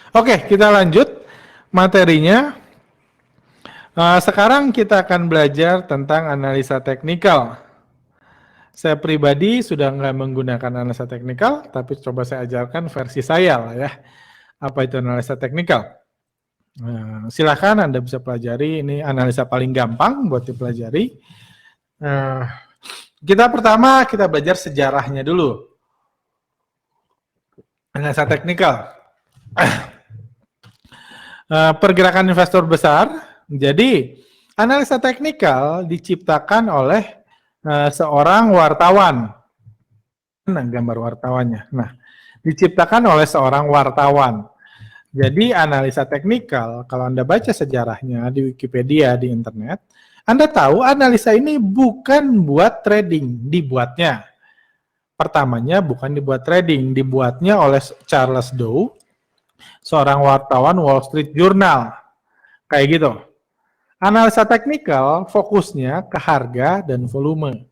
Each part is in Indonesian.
Oke, kita lanjut materinya. Sekarang kita akan belajar tentang analisa teknikal. Saya pribadi sudah nggak menggunakan analisa teknikal, tapi coba saya ajarkan versi saya lah ya. Apa itu analisa teknikal? Silahkan Anda bisa pelajari, ini analisa paling gampang buat dipelajari. Pertama kita belajar sejarahnya dulu. Analisa teknikal. Pergerakan investor besar. Jadi, analisa teknikal diciptakan oleh seorang wartawan. Nah, gambar wartawannya. Nah, diciptakan oleh seorang wartawan. Jadi, analisa teknikal, kalau Anda baca sejarahnya di Wikipedia, di internet, Anda tahu analisa ini bukan buat trading, dibuatnya. Pertamanya bukan dibuat trading, dibuatnya oleh Charles Dow, seorang wartawan Wall Street Journal. Kayak gitu. Analisa teknikal fokusnya ke harga dan volume.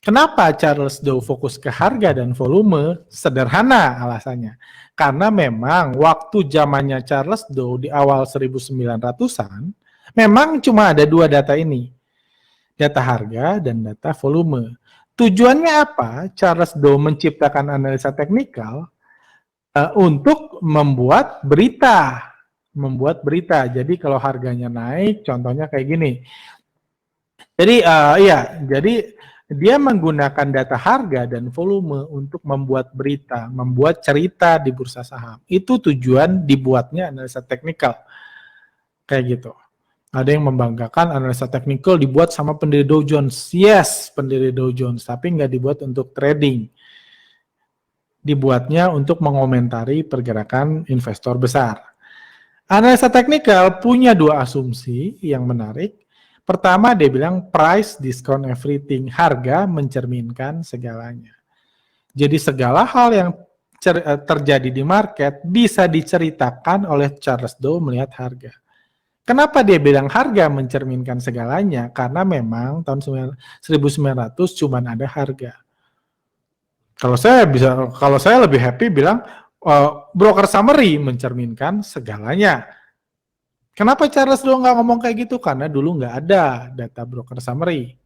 Kenapa Charles Dow fokus ke harga dan volume? Sederhana alasannya. Karena memang waktu zamannya Charles Dow di awal 1900-an, memang cuma ada dua data ini. Data harga dan data volume. Tujuannya apa? Charles Dow menciptakan analisa teknikal untuk membuat berita. Jadi kalau harganya naik, contohnya kayak gini. Jadi jadi dia menggunakan data harga dan volume untuk membuat berita, membuat cerita di bursa saham. Itu tujuan dibuatnya analisa teknikal. Kayak gitu. Ada yang membanggakan analisa teknikal dibuat sama pendiri Dow Jones. Yes, pendiri Dow Jones, tapi nggak dibuat untuk trading. Dibuatnya untuk mengomentari pergerakan investor besar. Analisa teknikal punya dua asumsi yang menarik. Pertama, dia bilang price discount everything, harga mencerminkan segalanya. Jadi segala hal yang terjadi di market bisa diceritakan oleh Charles Dow melihat harga. Kenapa dia bilang harga mencerminkan segalanya? Karena memang tahun 1900 cuma ada harga. Kalau saya lebih happy bilang broker summary mencerminkan segalanya. Kenapa Charles Dow nggak ngomong kayak gitu? Karena dulu nggak ada data broker summary.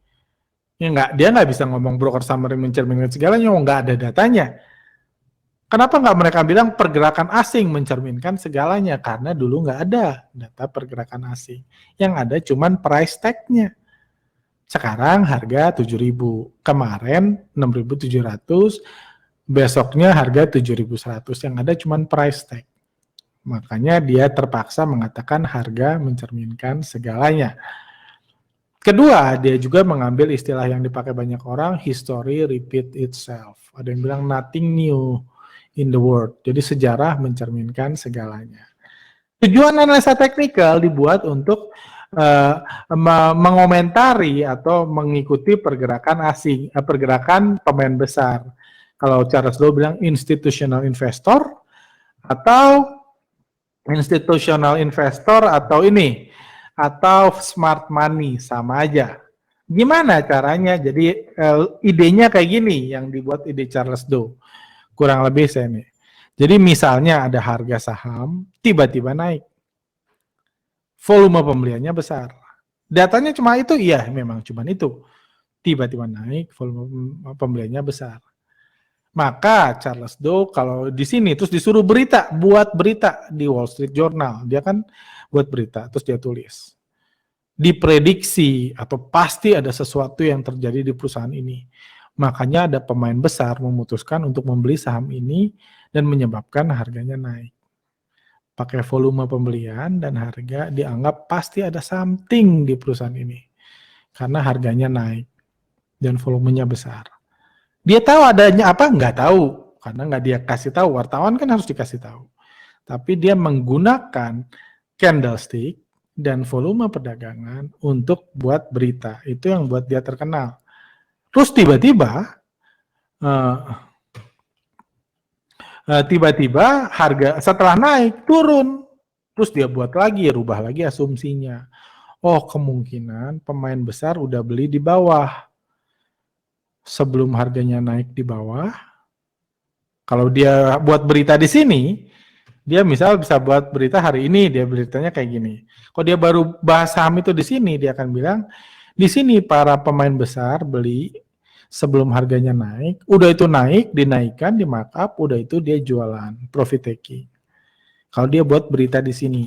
Dia nggak bisa ngomong broker summary mencerminkan segalanya, nggak ada datanya. Kenapa nggak mereka bilang pergerakan asing mencerminkan segalanya? Karena dulu nggak ada data pergerakan asing. Yang ada cuman price tag-nya. Sekarang harga 7.000, kemarin 6.700, besoknya harga 7.100. Yang ada cuman price tag. Makanya dia terpaksa mengatakan harga mencerminkan segalanya. Kedua, dia juga mengambil istilah yang dipakai banyak orang, history repeat itself. Ada yang bilang nothing new in the world. Jadi sejarah mencerminkan segalanya. Tujuan analisa teknikal dibuat untuk mengomentari atau mengikuti pergerakan asing, pergerakan pemain besar. Kalau Charles Dow bilang institutional investor atau ini atau smart money, sama aja. Gimana caranya? Jadi idenya kayak gini yang dibuat ide Charles Dow. Kurang lebih saya nih. Jadi misalnya ada harga saham tiba-tiba naik. Volume pembeliannya besar. Datanya cuma itu? Iya, memang cuma itu. Tiba-tiba naik, volume pembeliannya besar. Maka Charles Dow kalau di sini terus disuruh buat berita di Wall Street Journal. Dia kan buat berita, terus dia tulis. Diprediksi atau pasti ada sesuatu yang terjadi di perusahaan ini. Makanya ada pemain besar memutuskan untuk membeli saham ini dan menyebabkan harganya naik. Pakai volume pembelian dan harga dianggap pasti ada something di perusahaan ini. Karena harganya naik dan volumenya besar. Dia tahu adanya apa? Nggak tahu. Karena nggak dia kasih tahu. Wartawan kan harus dikasih tahu. Tapi dia menggunakan candlestick dan volume perdagangan untuk buat berita. Itu yang buat dia terkenal. Terus tiba-tiba harga setelah naik turun. Terus dia buat lagi, rubah lagi asumsinya. Oh, kemungkinan pemain besar udah beli di bawah. Sebelum harganya naik di bawah, kalau dia buat berita di sini, Dia misal bisa buat berita hari ini, dia beritanya kayak gini. Kalau dia baru bahas saham itu di sini, dia akan bilang, di sini para pemain besar beli sebelum harganya naik, udah itu naik, dinaikkan, di markup, udah itu dia jualan, profit taking. Kalau dia buat berita di sini.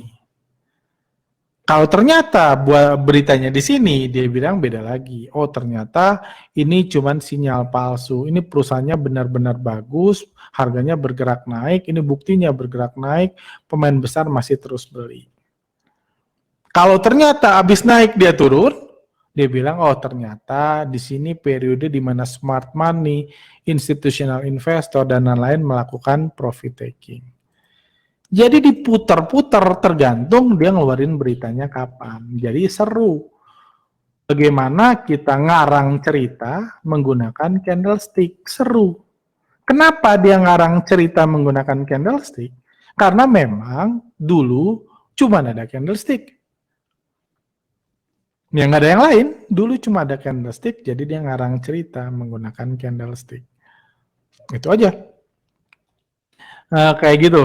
Kalau ternyata buat beritanya di sini, dia bilang beda lagi. Oh, ternyata ini cuma sinyal palsu. Ini perusahaannya benar-benar bagus, harganya bergerak naik, ini buktinya bergerak naik, pemain besar masih terus beli. Kalau ternyata habis naik dia turun, dia bilang, oh ternyata di sini periode di mana smart money, institutional investor, dan lain-lain melakukan profit taking. Jadi diputar-putar tergantung dia ngeluarin beritanya kapan. Jadi seru. Bagaimana kita ngarang cerita menggunakan candlestick. Seru. Kenapa dia ngarang cerita menggunakan candlestick? Karena memang dulu cuma ada candlestick. Ya nggak ada yang lain. Dulu cuma ada candlestick, jadi dia ngarang cerita menggunakan candlestick. Itu aja. Kayak gitu.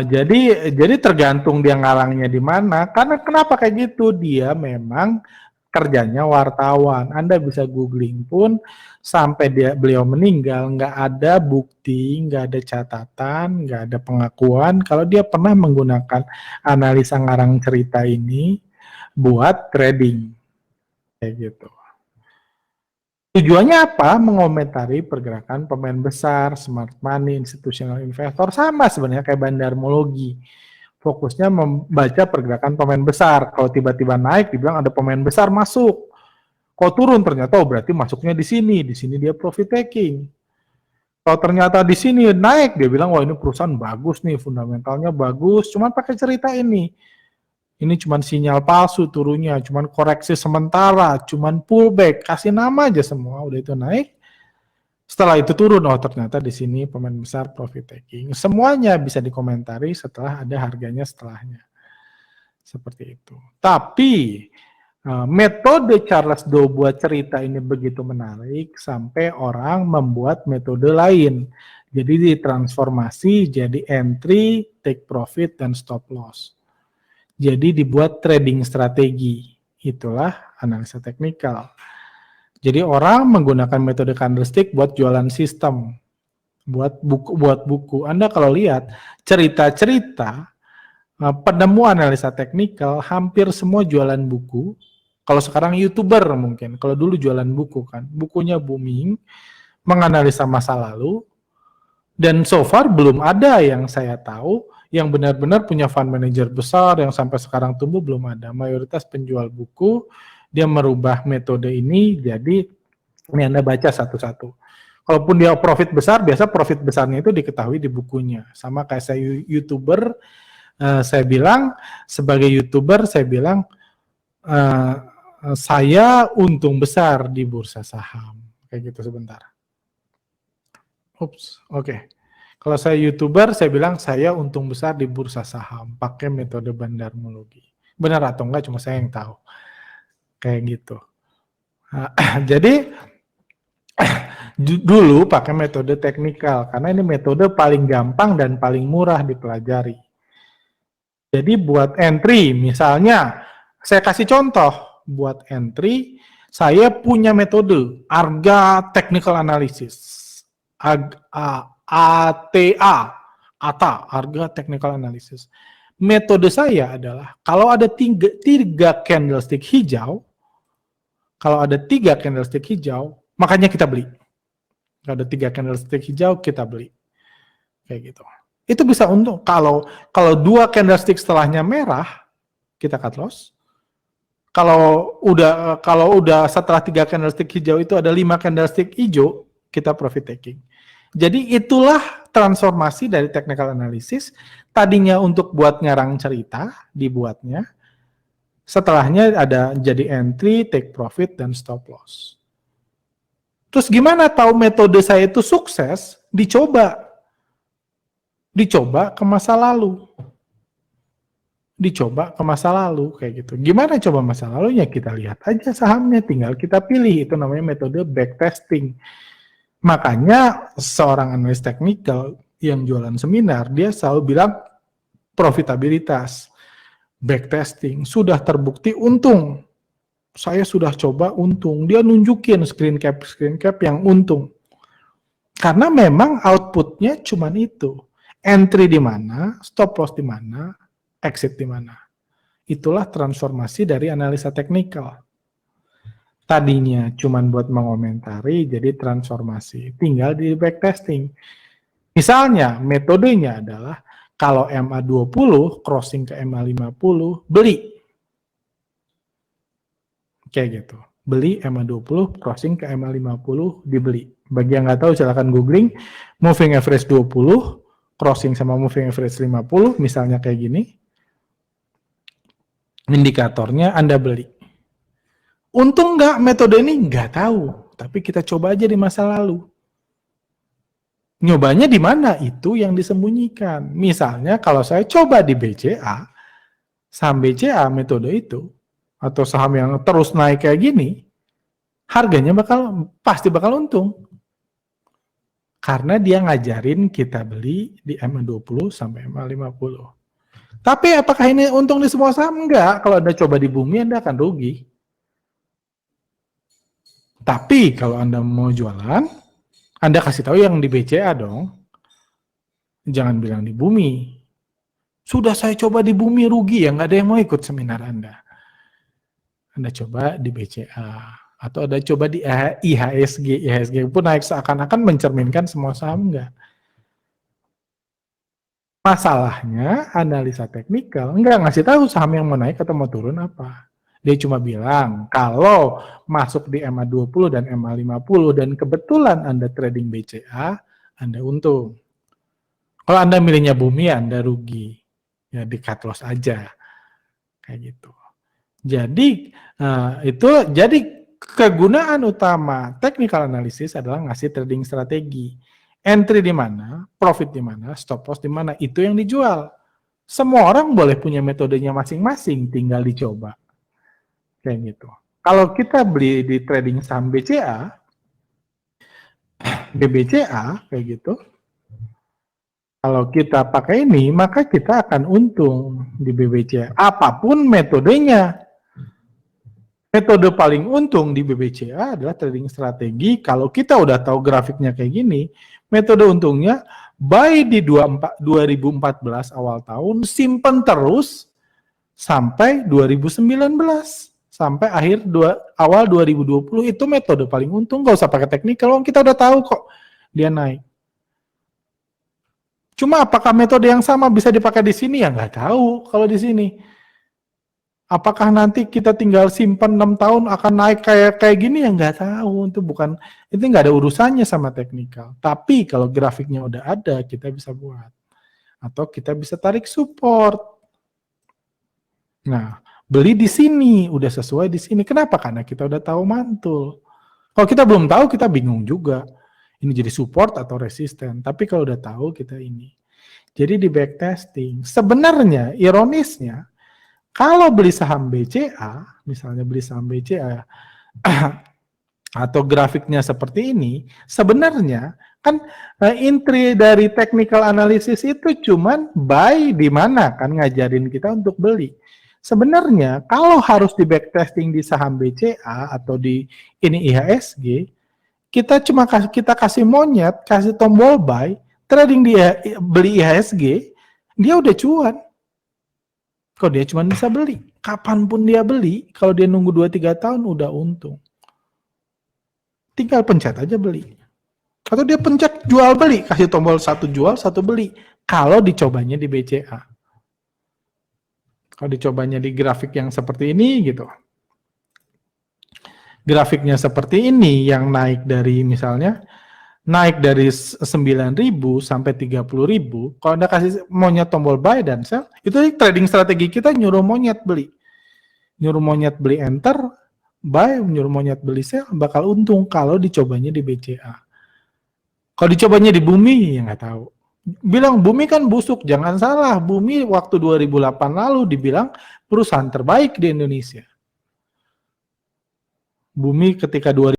Jadi tergantung dia ngarangnya di mana. Karena kenapa kayak gitu? Dia memang kerjanya wartawan. Anda bisa googling pun sampai beliau meninggal nggak ada bukti, nggak ada catatan, nggak ada pengakuan kalau dia pernah menggunakan analisa ngarang cerita ini buat trading kayak gitu. Tujuannya apa? Mengomentari pergerakan pemain besar, smart money, institutional investor, sama sebenarnya kayak bandarmologi. Fokusnya membaca pergerakan pemain besar. Kalau tiba-tiba naik, dibilang ada pemain besar masuk. Kalau turun, ternyata oh berarti masuknya di sini dia profit taking. Kalau ternyata di sini naik, dia bilang wah ini perusahaan bagus nih, fundamentalnya bagus, cuman pakai cerita ini. Ini cuma sinyal palsu turunnya, cuma koreksi sementara, cuma pullback, kasih nama aja semua, udah itu naik. Setelah itu turun, oh ternyata di sini pemain besar profit taking. Semuanya bisa dikomentari setelah ada harganya setelahnya. Seperti itu. Tapi metode Charles Dow buat cerita ini begitu menarik sampai orang membuat metode lain. Jadi ditransformasi jadi entry, take profit, dan stop loss. Jadi dibuat trading strategi. Itulah analisa teknikal. Jadi orang menggunakan metode candlestick buat jualan sistem. Buat buku. Anda kalau lihat cerita-cerita penemu analisa teknikal hampir semua jualan buku. Kalau sekarang YouTuber mungkin. Kalau dulu jualan buku kan. Bukunya booming, menganalisa masa lalu. Dan so far belum ada yang saya tahu yang benar-benar punya fund manager besar yang sampai sekarang tumbuh, belum ada. Mayoritas penjual buku, dia merubah metode ini, jadi ini Anda baca satu-satu. Kalaupun dia profit besar, biasa profit besarnya itu diketahui di bukunya. Sama kayak saya YouTuber, saya bilang, sebagai YouTuber, saya bilang, saya untung besar di bursa saham. Kayak gitu sebentar. Ups, oke. Kalau saya YouTuber, saya bilang saya untung besar di bursa saham, pakai metode bandarmologi. Benar atau enggak, cuma saya yang tahu. Kayak gitu. Jadi, dulu pakai metode teknikal, karena ini metode paling gampang dan paling murah dipelajari. Jadi buat entry, misalnya, saya kasih contoh, buat entry, saya punya metode, ARGA Technical Analysis. ATA, harga technical analysis. Metode saya adalah kalau ada tiga candlestick hijau, makanya kita beli. Kalau ada 3 candlestick hijau, kita beli. Kayak gitu. Itu bisa untung. Kalau 2 candlestick setelahnya merah, kita cut loss. Kalau udah setelah 3 candlestick hijau itu ada 5 candlestick hijau, kita profit taking. Jadi itulah transformasi dari technical analysis. Tadinya untuk buat ngarang cerita, dibuatnya. Setelahnya ada jadi entry, take profit, dan stop loss. Terus gimana tahu metode saya itu sukses? Dicoba ke masa lalu. Kayak gitu. Gimana coba masa lalunya? Kita lihat aja sahamnya, tinggal kita pilih. Itu namanya metode backtesting. Makanya seorang analis teknikal yang jualan seminar, dia selalu bilang profitabilitas, backtesting, sudah terbukti untung. Saya sudah coba untung. Dia nunjukin screen cap yang untung. Karena memang outputnya cuma itu. Entry di mana, stop loss di mana, exit di mana. Itulah transformasi dari analisa teknikal. Tadinya cuma buat mengomentari, jadi transformasi. Tinggal di backtesting. Misalnya, metodenya adalah kalau MA20 crossing ke MA50, beli. Kayak gitu. Beli MA20 crossing ke MA50, dibeli. Bagi yang nggak tahu silahkan googling, moving average 20, crossing sama moving average 50, misalnya kayak gini. Indikatornya Anda beli. Untung nggak metode ini? Nggak tahu. Tapi kita coba aja di masa lalu. Nyobanya di mana? Itu yang disembunyikan. Misalnya kalau saya coba di BCA, saham BCA metode itu, atau saham yang terus naik kayak gini, harganya pasti bakal untung. Karena dia ngajarin kita beli di MA20 sampai MA50. Tapi apakah ini untung di semua saham? Enggak. Kalau Anda coba di bumi, Anda akan rugi. Tapi kalau Anda mau jualan, Anda kasih tahu yang di BCA dong. Jangan bilang di bumi. Sudah saya coba di bumi rugi ya, nggak ada yang mau ikut seminar Anda. Anda coba di BCA. Atau Anda coba di IHSG. IHSG pun naik seakan-akan mencerminkan semua saham enggak. Masalahnya analisa teknikal enggak ngasih tahu saham yang mau naik atau mau turun apa. Dia cuma bilang, kalau masuk di MA20 dan MA50 dan kebetulan Anda trading BCA, Anda untung. Kalau Anda milihnya bumi, Anda rugi. Ya di cut loss aja. Kayak gitu. Jadi, jadi kegunaan utama technical analysis adalah ngasih trading strategi. Entry di mana, profit di mana, stop loss di mana, itu yang dijual. Semua orang boleh punya metodenya masing-masing, tinggal dicoba. Kayak gitu. Kalau kita beli di trading saham BCA, BBCA kayak gitu. Kalau kita pakai ini, maka kita akan untung di BBCA. Apapun metodenya. Metode paling untung di BBCA adalah trading strategi. Kalau kita udah tahu grafiknya kayak gini, metode untungnya buy di 2014 awal tahun, simpen terus sampai 2019. Sampai awal 2020 itu metode paling untung, nggak usah pakai teknikal, kita udah tahu kok dia naik. Cuma apakah metode yang sama bisa dipakai di sini? Ya nggak tahu kalau di sini. Apakah nanti kita tinggal simpan 6 tahun akan naik kayak gini? Ya nggak tahu. Itu nggak ada urusannya sama teknikal. Tapi kalau grafiknya udah ada, kita bisa buat. Atau kita bisa tarik support. Nah, beli di sini, udah sesuai di sini. Kenapa? Karena kita udah tahu mantul. Kalau kita belum tahu, kita bingung juga. Ini jadi support atau resisten. Tapi kalau udah tahu, kita ini. Jadi di backtesting, sebenarnya ironisnya, kalau beli saham BCA, misalnya beli saham BCA, atau grafiknya seperti ini, sebenarnya kan entry dari technical analysis itu cuman buy di mana, kan ngajarin kita untuk beli. Sebenarnya kalau harus di backtesting di saham BCA atau di ini IHSG, kita kasih monyet, kasih tombol buy, trading dia beli IHSG, dia udah cuan. Kalau dia cuma bisa beli, kapanpun dia beli, kalau dia nunggu 2-3 tahun udah untung. Tinggal pencet aja beli. Atau dia pencet jual beli, kasih tombol 1 jual, 1 beli. Kalau dicobanya di BCA. Kalau dicobanya di grafik yang seperti ini gitu. Grafiknya seperti ini yang naik dari misalnya naik dari 9.000 sampai 30.000. Kalau Anda kasih monyet tombol buy dan sell, itu trading strategi kita nyuruh monyet beli. Nyuruh monyet beli enter, buy, nyuruh monyet beli sell, bakal untung kalau dicobanya di BCA. Kalau dicobanya di bumi, ya nggak tahu. Bilang bumi kan busuk, jangan salah. Bumi waktu 2008 lalu dibilang perusahaan terbaik di Indonesia. Bumi ketika